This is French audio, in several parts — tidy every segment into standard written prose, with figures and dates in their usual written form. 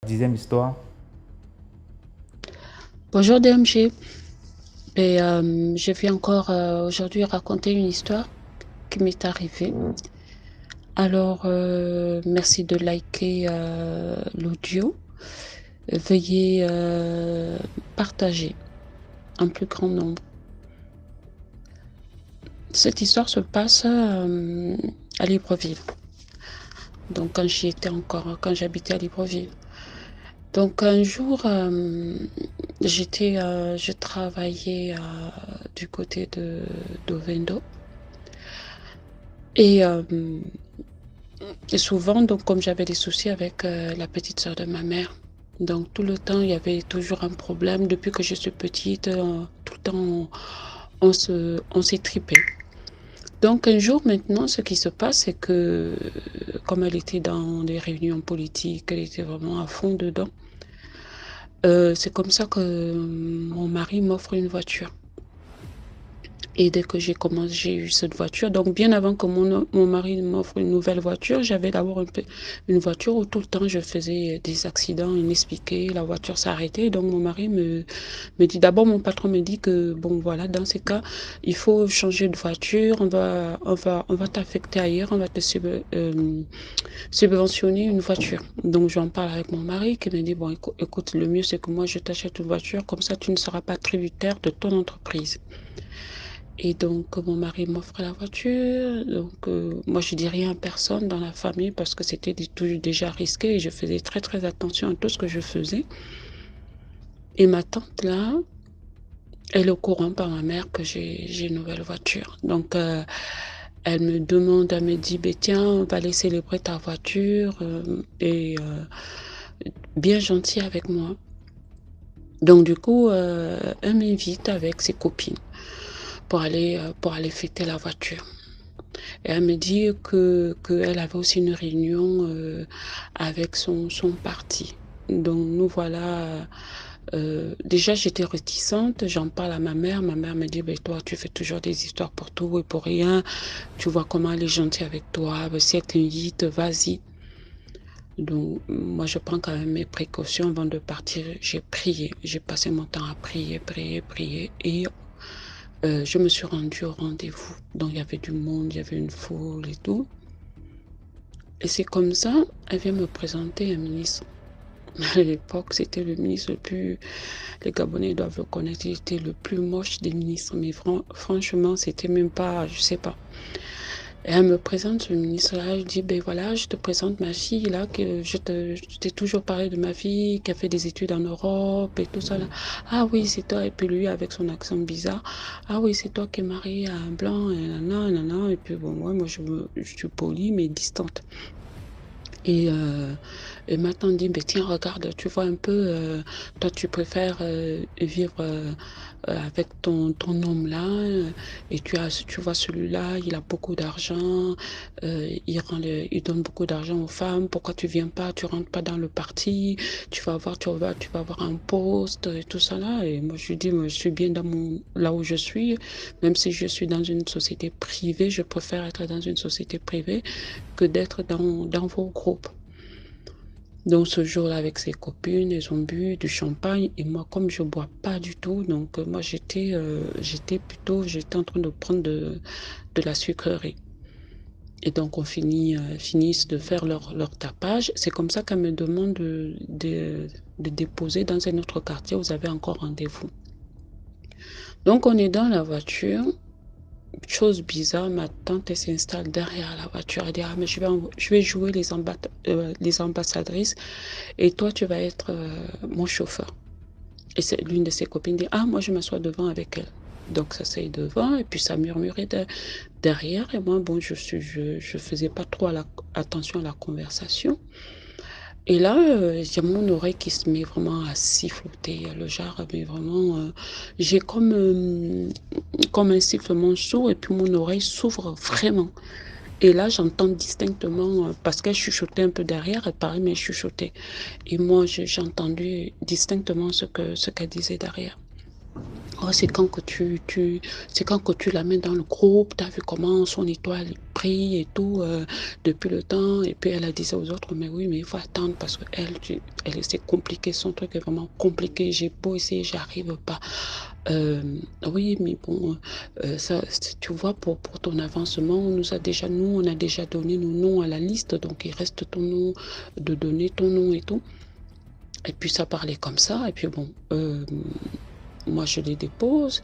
Dixième histoire. Bonjour DMG. Je vais encore aujourd'hui raconter une histoire qui m'est arrivée. Alors, merci de liker l'audio. Veuillez partager en plus grand nombre. Cette histoire se passe à Libreville. Donc, quand j'habitais à Libreville. Donc, un jour, je travaillais du côté de d'Ovendo. Et, euh, et souvent, donc, comme j'avais des soucis avec la petite sœur de ma mère, donc tout le temps, il y avait toujours un problème. Depuis que je suis petite, tout le temps, on s'est tripé. Donc un jour maintenant, ce qui se passe, c'est que comme elle était dans des réunions politiques, elle était vraiment à fond dedans, c'est comme ça que mon mari m'offre une voiture. Et dès que j'ai eu cette voiture, donc bien avant que mon mari m'offre une nouvelle voiture, j'avais d'abord une voiture où tout le temps je faisais des accidents inexpliqués, la voiture s'arrêtait. Donc mon mari me dit, d'abord mon patron me dit que bon voilà, dans ces cas, il faut changer de voiture, on va t'affecter ailleurs, on va te subventionner une voiture. Donc j'en parle avec mon mari qui me dit, bon écoute, le mieux c'est que moi je t'achète une voiture, comme ça tu ne seras pas tributaire de ton entreprise. Et donc, mon mari m'offre la voiture. Donc, moi, je dis rien à personne dans la famille parce que c'était déjà risqué et je faisais très, très attention à tout ce que je faisais. Et ma tante, là, elle est au courant par ma mère que j'ai une nouvelle voiture. Donc, elle me dit, ben, tiens, on va aller célébrer ta voiture. Bien gentille avec moi. Donc, du coup, elle m'invite avec ses copines pour aller fêter la voiture. Et elle me dit qu'elle avait aussi une réunion avec son parti. Donc nous voilà. Déjà, j'étais réticente. J'en parle à ma mère. Ma mère me dit, ben, toi, tu fais toujours des histoires pour tout et pour rien. Tu vois comment elle est gentille avec toi. Ben, si elle t'invite, vas-y. Donc, moi, je prends quand même mes précautions avant de partir. J'ai prié. J'ai passé mon temps à prier, prier, prier. Et je me suis rendue au rendez-vous. Donc, il y avait du monde, il y avait une foule et tout. Et c'est comme ça, elle vient me présenter un ministre. À l'époque, c'était le ministre le plus... Les Gabonais doivent le connaître, il était le plus moche des ministres. Mais franchement, c'était même pas... Je sais pas. Et elle me présente ce ministre-là. Je dis, ben voilà, je te présente ma fille, là, que je t'ai toujours parlé de ma fille, qui a fait des études en Europe et tout ça, là. Ah oui, c'est toi. Et puis lui, avec son accent bizarre. Ah oui, c'est toi qui es mariée à un blanc, et nanana, nanana. Et puis bon, moi, je suis polie, mais distante. Et, euh, et maintenant, on dit, mais tiens, regarde, tu vois un peu, toi, tu préfères vivre avec ton homme-là, et tu vois celui-là, il a beaucoup d'argent, il donne beaucoup d'argent aux femmes, pourquoi tu viens pas, tu rentres pas dans le parti, tu vas avoir un poste, et tout ça là. Et moi, je lui dis, moi, je suis bien là où je suis, même si je suis dans une société privée, je préfère être dans une société privée que d'être dans vos groupes. Donc ce jour-là, avec ses copines, elles ont bu du champagne. Et moi, comme je bois pas du tout, donc moi, j'étais en train de prendre de la sucrerie. Et donc, finissent de faire leur tapage. C'est comme ça qu'elle me demande de déposer dans un autre quartier. Vous avez encore rendez-vous. Donc, on est dans la voiture. Chose bizarre, ma tante s'installe derrière la voiture. Elle dit, ah, mais je vais jouer les ambassadrices et toi, tu vas être mon chauffeur. Et c'est l'une de ses copines dit, ah, moi, je m'assois devant avec elle. Donc, ça s'assied devant et puis ça murmurait derrière. Et moi, bon, je faisais pas trop attention à la conversation. Et là, j'ai mon oreille qui se met vraiment à siffloter, le genre, mais vraiment, j'ai comme un sifflement sourd et puis mon oreille s'ouvre vraiment. Et là, j'entends distinctement, parce qu'elle chuchotait un peu derrière, elle parlait, mais elle chuchotait. Et moi, j'ai entendu distinctement ce qu'elle disait derrière. Oh, c'est quand que tu la mets dans le groupe, tu as vu comment son étoile brille et tout, depuis le temps. Et puis elle a dit ça aux autres, mais oui, mais il faut attendre parce que c'est compliqué, son truc est vraiment compliqué. J'ai beau essayer, j'arrive pas. Oui, mais bon, ça, tu vois, pour ton avancement, on a déjà donné nos noms à la liste, donc il reste ton nom, de donner ton nom et tout. Et puis ça parlait comme ça, et puis bon, moi je les dépose,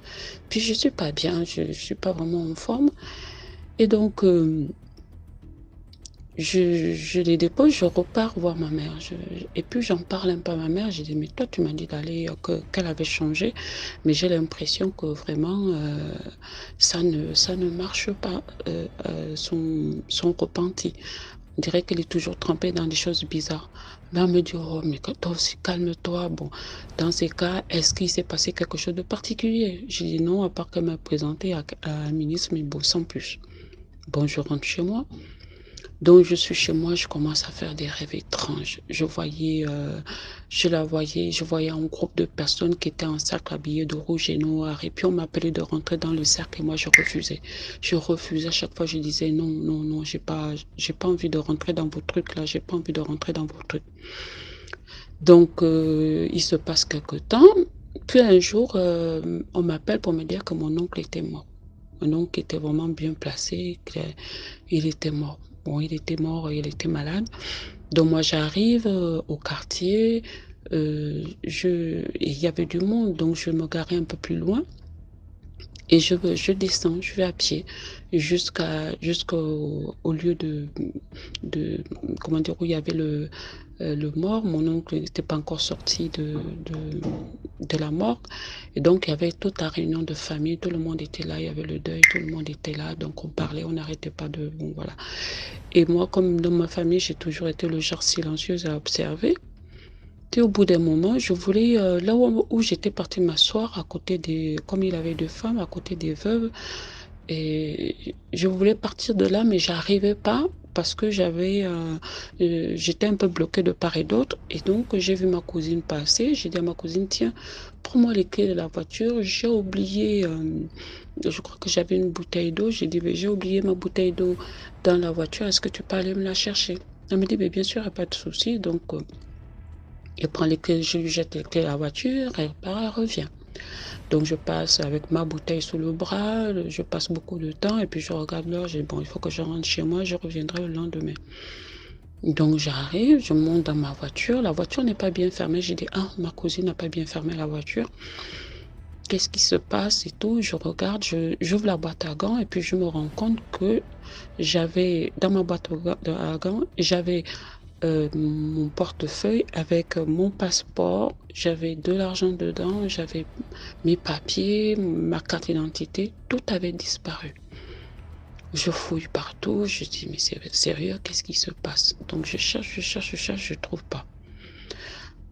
puis je suis pas bien, je suis pas vraiment en forme, et donc je les dépose, je repars voir ma mère, et puis j'en parle un peu à ma mère, j'ai dit mais toi tu m'as dit d'aller, qu'elle avait changé, mais j'ai l'impression que vraiment ça ne marche pas, son repenti. On dirait qu'elle est toujours trempée dans des choses bizarres. Là, elle me dit, oh, mais toi aussi, calme-toi. Bon, dans ces cas, est-ce qu'il s'est passé quelque chose de particulier? J'ai dit non, à part qu'elle m'a présenté à un ministre, mais bon, sans plus. Bon, je rentre chez moi. Donc, je suis chez moi, je commence à faire des rêves étranges. Je voyais un groupe de personnes qui étaient en cercle habillés de rouge et noir. Et puis, on m'appelait de rentrer dans le cercle et moi, je refusais. Je refusais. À chaque fois, je disais non, non, non, j'ai pas envie de rentrer dans vos trucs là. J'ai pas envie de rentrer dans vos trucs. Donc, il se passe quelque temps. Puis un jour, on m'appelle pour me dire que mon oncle était mort. Mon oncle était vraiment bien placé. Il était mort. Bon, il était mort, il était malade. Donc moi, j'arrive au quartier. Il y avait du monde, donc je me garais un peu plus loin. Et je descends, je vais à pied jusqu'au lieu comment dire, où il y avait le mort. Mon oncle n'était pas encore sorti de la morgue. Et donc, il y avait toute la réunion de famille. Tout le monde était là. Il y avait le deuil. Tout le monde était là. Donc, on parlait. On n'arrêtait pas de... Bon, voilà. Et moi, comme dans ma famille, j'ai toujours été le genre silencieuse à observer. Et au bout d'un moment, je voulais, là où j'étais partie m'asseoir, à côté comme il avait deux femmes, à côté des veuves, et je voulais partir de là, mais j'arrivais pas parce que j'étais un peu bloquée de part et d'autre. Et donc, j'ai vu ma cousine passer. J'ai dit à ma cousine, tiens, prends-moi les clés de la voiture. J'ai oublié, je crois que j'avais une bouteille d'eau. J'ai dit, mais j'ai oublié ma bouteille d'eau dans la voiture. Est-ce que tu peux aller me la chercher? Elle me dit, mais bien sûr, il n'y a pas de souci. Donc, elle prend les clés, je lui jette les clés de la voiture, elle part, elle revient. Donc je passe avec ma bouteille sous le bras, je passe beaucoup de temps et puis je regarde l'heure, je dis bon, il faut que je rentre chez moi, je reviendrai le lendemain. Donc j'arrive, je monte dans ma voiture, la voiture n'est pas bien fermée, j'ai dit ah, ma cousine n'a pas bien fermé la voiture. Qu'est-ce qui se passe et tout, je regarde, j'ouvre la boîte à gants et puis je me rends compte que dans ma boîte à gants, j'avais mon portefeuille avec mon passeport, j'avais de l'argent dedans, j'avais mes papiers, ma carte d'identité, tout avait disparu. Je fouille partout, je dis mais c'est sérieux, qu'est-ce qui se passe? Donc je cherche, je trouve pas.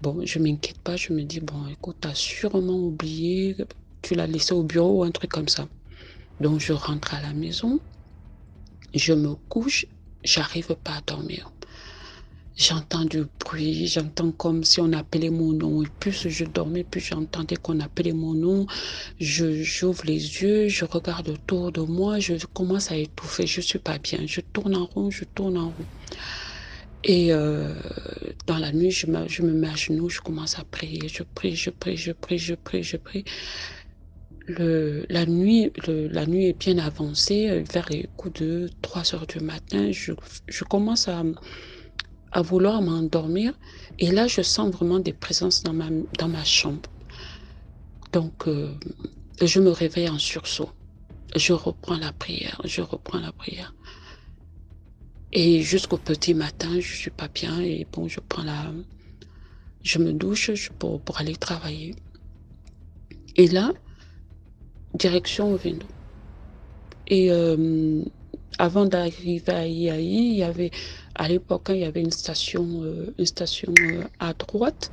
Bon, je m'inquiète pas, je me dis bon écoute, t'as sûrement oublié, tu l'as laissé au bureau ou un truc comme ça. Donc je rentre à la maison, je me couche, j'arrive pas à dormir. J'entends du bruit, j'entends comme si on appelait mon nom. Et plus je dormais, plus j'entendais qu'on appelait mon nom. J'ouvre les yeux, je regarde autour de moi, je commence à étouffer, je suis pas bien. Je tourne en rond, je tourne en rond. Et dans la nuit, je me mets à genoux, je commence à prier. Je prie, je prie, je prie, je prie, je prie. La nuit est bien avancée, vers les coups de 3 heures du matin. Je commence à vouloir m'endormir. Et là, je sens vraiment des présences dans ma chambre. Donc, je me réveille en sursaut. Je reprends la prière, Et jusqu'au petit matin, je suis pas bien. Et bon, je me douche pour aller travailler. Et là, direction au Vendo. Et avant d'arriver à Iaï, il y avait, à l'époque, il y avait une station à droite.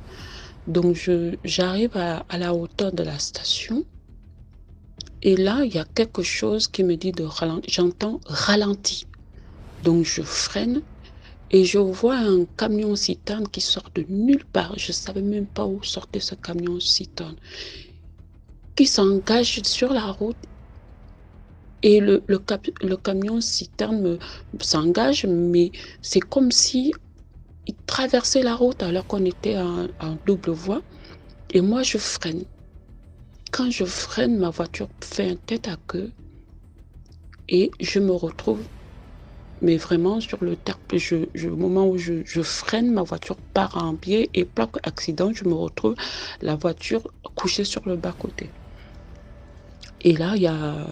Donc, j'arrive à la hauteur de la station. Et là, il y a quelque chose qui me dit de ralentir. J'entends ralenti. Donc, je freine et je vois un camion citerne qui sort de nulle part. Je ne savais même pas où sortait ce camion citerne. qui s'engage sur la route et le camion citerne s'engage, mais c'est comme si il traversait la route alors qu'on était en double voie. Et moi, je freine. Quand je freine, ma voiture fait un tête à queue et je me retrouve, mais vraiment sur le au moment où je freine, ma voiture part en biais et plaque accident, je me retrouve la voiture couchée sur le bas-côté. Et là, il y a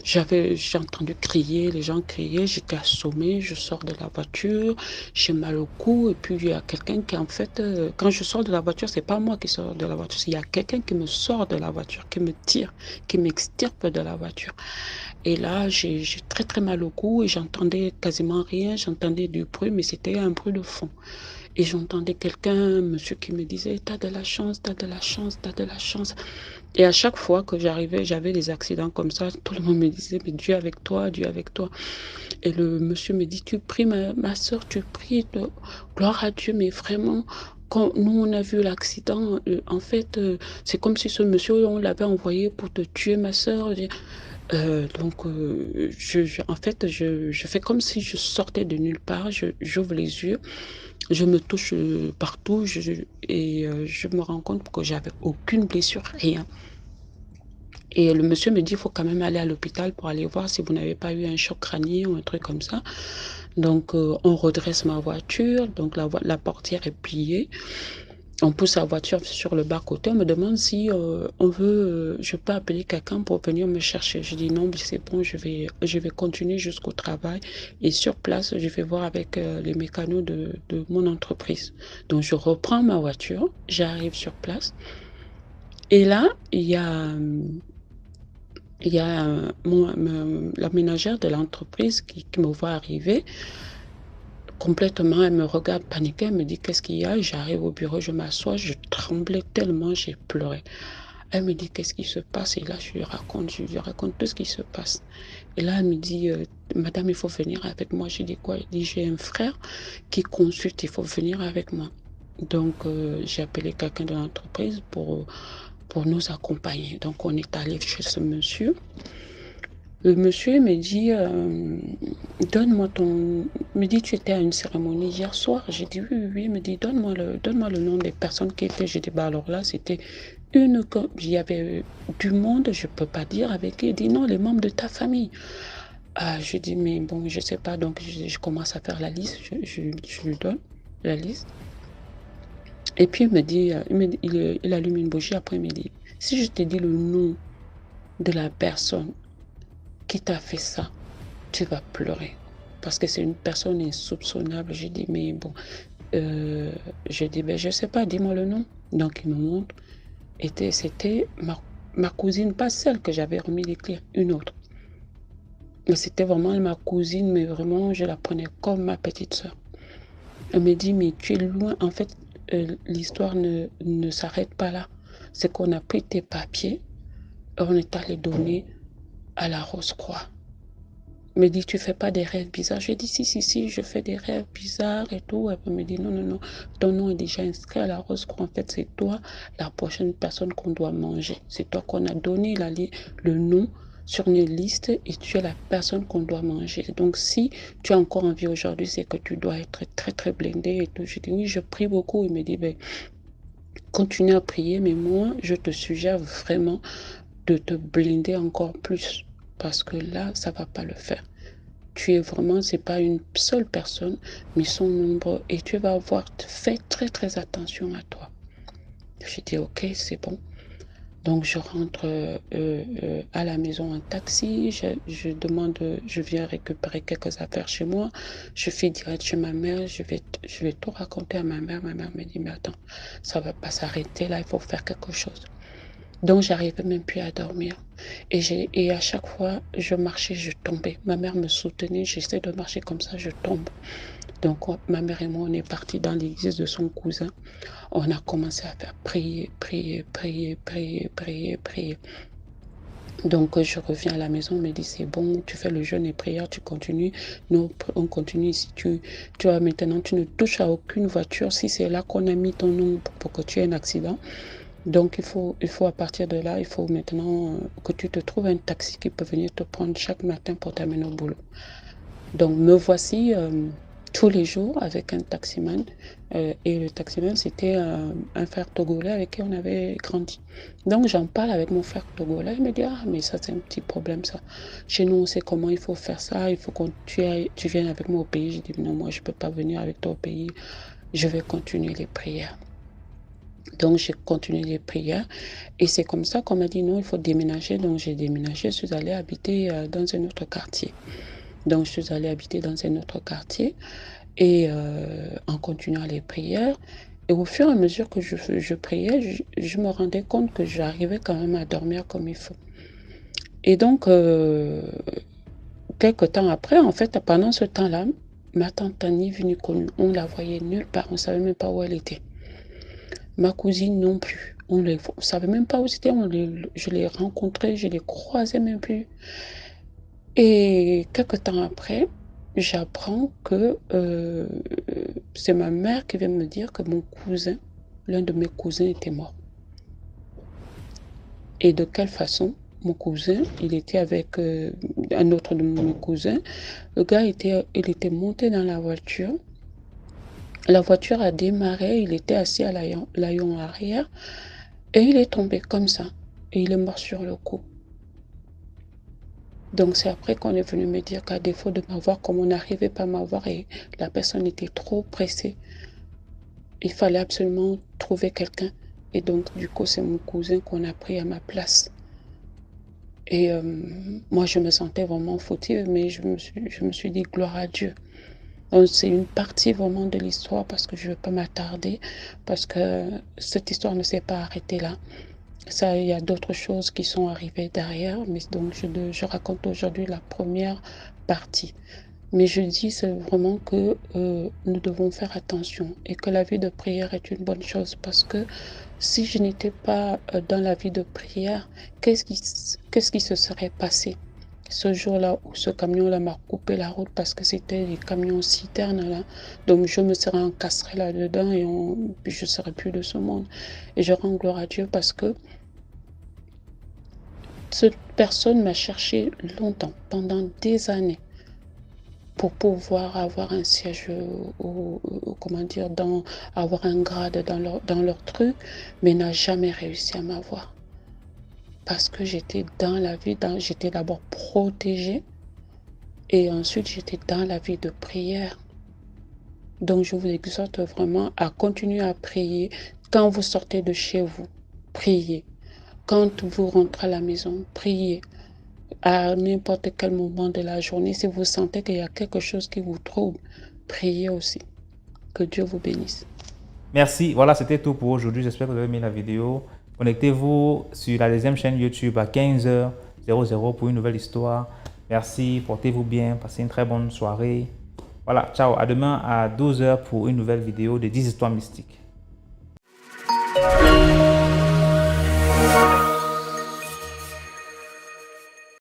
j'ai entendu crier, les gens criaient, j'étais assommée, je sors de la voiture, j'ai mal au cou, et puis il y a quelqu'un qui, en fait, quand je sors de la voiture, c'est pas moi qui sors de la voiture, il y a quelqu'un qui me sort de la voiture, qui me tire, qui m'extirpe de la voiture. Et là, j'ai très très mal au cou et j'entendais quasiment rien, j'entendais du bruit, mais c'était un bruit de fond. Et j'entendais quelqu'un, monsieur, qui me disait, t'as de la chance, t'as de la chance, t'as de la chance. Et à chaque fois que j'arrivais, j'avais des accidents comme ça, tout le monde me disait, mais Dieu avec toi, Dieu avec toi. Et le monsieur me dit, tu pries, ma soeur, tu pries, gloire à Dieu, mais vraiment, quand nous, on a vu l'accident, en fait, c'est comme si ce monsieur, on l'avait envoyé pour te tuer, ma soeur. Donc, en fait, je fais comme si je sortais de nulle part, j'ouvre les yeux, je me touche partout et je me rends compte que j'avais aucune blessure, rien. Et le monsieur me dit, il faut quand même aller à l'hôpital pour aller voir si vous n'avez pas eu un choc crânien ou un truc comme ça. Donc, on redresse ma voiture, donc la portière est pliée. On pousse la voiture sur le bas-côté. On me demande si je peux appeler quelqu'un pour venir me chercher. Je dis non, c'est bon, je vais continuer jusqu'au travail. Et sur place, je vais voir avec les mécanos de mon entreprise. Donc, je reprends ma voiture, j'arrive sur place. Et là, il y a la ménagère de l'entreprise qui me voit arriver. Complètement, elle me regarde paniquée, elle me dit qu'est-ce qu'il y a? J'arrive au bureau, je m'assois, je tremblais tellement, j'ai pleuré. Elle me dit qu'est-ce qui se passe? Et là, je lui raconte tout ce qui se passe. Et là, elle me dit, madame, il faut venir avec moi. Je dis quoi? Elle dit, j'ai un frère qui consulte, il faut venir avec moi. Donc, j'ai appelé quelqu'un de l'entreprise pour nous accompagner. Donc, on est allé chez ce monsieur. Le monsieur me dit, donne-moi me dit, tu étais à une cérémonie hier soir. J'ai dit, oui, oui. Il me dit, donne-moi le nom des personnes qui étaient. J'ai dit, bah alors là, c'était il y avait du monde, je peux pas dire avec qui. Il dit, non, les membres de ta famille. Je dis, mais bon, je sais pas. Donc, je commence à faire la liste. Je lui donne la liste. Et puis, il me dit, il allume une bougie. Après, il me dit, si je te dis le nom de la personne qui t'a fait ça, tu vas pleurer. Parce que c'est une personne insoupçonnable. J'ai dit, mais bon, je dis, ben, je sais pas, dis-moi le nom. Donc, il me montre. C'était ma cousine, pas celle que j'avais remis les clés, une autre. Mais c'était vraiment ma cousine, mais vraiment, je la prenais comme ma petite soeur. Elle me dit, mais tu es loin. En fait, l'histoire ne s'arrête pas là. C'est qu'on a pris tes papiers et on est allé donner à la Rose-Croix. Me dit, tu fais pas des rêves bizarres? Je dis, si, je fais des rêves bizarres et tout. Elle me dit, non, ton nom est déjà inscrit à la Rose-Croix. En fait, c'est toi la prochaine personne qu'on doit manger. C'est toi qu'on a donné le nom sur une liste et tu es la personne qu'on doit manger. Donc, si tu as encore envie aujourd'hui, c'est que tu dois être très, très blindé et tout. Je dis, oui, je prie beaucoup. Il me dit, ben, continue à prier, mais moi, je te suggère vraiment de te blinder encore plus. Parce que là, ça va pas le faire. Tu es vraiment, c'est pas une seule personne, mais ils sont nombreux. Et tu vas avoir fait très, très attention à toi. J'ai dit, ok, c'est bon. Donc, je rentre à la maison en taxi. Je viens récupérer quelques affaires chez moi. Je fais direct chez ma mère. Je vais tout raconter à ma mère. Ma mère me dit, mais attends, ça va pas s'arrêter là, il faut faire quelque chose. Donc, j'arrivais même plus à dormir. Et à chaque fois, je marchais, je tombais. Ma mère me soutenait, j'essaie de marcher comme ça, je tombe. Donc, ma mère et moi, on est partis dans l'église de son cousin. On a commencé à faire prier. Donc, je reviens à la maison, on me dit, c'est bon, tu fais le jeûne et prière, tu continues. Nous, on continue. Si tu vois, maintenant, tu ne touches à aucune voiture. Si c'est là qu'on a mis ton nom pour que tu aies un accident, Donc, il faut à partir de là, il faut maintenant que tu te trouves un taxi qui peut venir te prendre chaque matin pour t'amener au boulot. Donc, me voici tous les jours avec un taximan. Et le taximan, c'était un frère togolais avec qui on avait grandi. Donc, j'en parle avec mon frère togolais. Il me dit, ah, mais ça, c'est un petit problème, ça. Chez nous, on sait comment il faut faire ça. Il faut que tu viennes avec moi au pays. Je dis, non, moi, je ne peux pas venir avec toi au pays. Je vais continuer les prières. Donc, j'ai continué les prières. Et c'est comme ça qu'on m'a dit, non, il faut déménager. Donc, j'ai déménagé. Je suis allée habiter dans un autre quartier. Donc, je suis allée habiter dans un autre quartier. Et en continuant les prières. Et au fur et à mesure que je priais, je me rendais compte que j'arrivais quand même à dormir comme il faut. Et donc, quelques temps après, en fait, pendant ce temps-là, ma tante ni vue ni connue. On ne la voyait nulle part. On ne savait même pas où elle était. Ma cousine non plus. On ne savait même pas où c'était. Je l'ai rencontrée, je l'ai croisée même plus. Et quelques temps après, j'apprends que c'est ma mère qui vient me dire que mon cousin, l'un de mes cousins, était mort. Et de quelle façon? Mon cousin, il était avec un autre de mes cousins. Le gars, il était monté dans la voiture. La voiture a démarré, il était assis à l'haillon arrière et il est tombé comme ça. Et il est mort sur le coup. Donc c'est après qu'on est venu me dire qu'à défaut de m'avoir, comme on n'arrivait pas à m'avoir et la personne était trop pressée, il fallait absolument trouver quelqu'un. Et donc du coup, c'est mon cousin qu'on a pris à ma place. Et moi, je me sentais vraiment fautive, mais je me suis dit gloire à Dieu. Donc, c'est une partie vraiment de l'histoire parce que je ne veux pas m'attarder, parce que cette histoire ne s'est pas arrêtée là. Ça, il y a d'autres choses qui sont arrivées derrière, mais donc je raconte aujourd'hui la première partie. Mais je dis c'est vraiment que nous devons faire attention et que la vie de prière est une bonne chose parce que si je n'étais pas dans la vie de prière, qu'est-ce qui se serait passé ce jour-là où ce camion-là m'a coupé la route parce que c'était des camions citernes là. Donc je me serais encastrée là-dedans et je ne serais plus de ce monde. Et je rends gloire à Dieu parce que cette personne m'a cherché longtemps, pendant des années, pour pouvoir avoir un siège comment dire, avoir un grade dans leur truc, mais n'a jamais réussi à m'avoir. Parce que j'étais dans la vie, j'étais d'abord protégée et ensuite j'étais dans la vie de prière. Donc je vous exhorte vraiment à continuer à prier. Quand vous sortez de chez vous, priez. Quand vous rentrez à la maison, priez. À n'importe quel moment de la journée, si vous sentez qu'il y a quelque chose qui vous trouble, priez aussi. Que Dieu vous bénisse. Merci. Voilà, c'était tout pour aujourd'hui. J'espère que vous avez aimé la vidéo. Connectez-vous sur la deuxième chaîne YouTube à 15h00 pour une nouvelle histoire. Merci. Portez-vous bien. Passez une très bonne soirée. Voilà. Ciao. À demain à 12h pour une nouvelle vidéo de 10 histoires mystiques.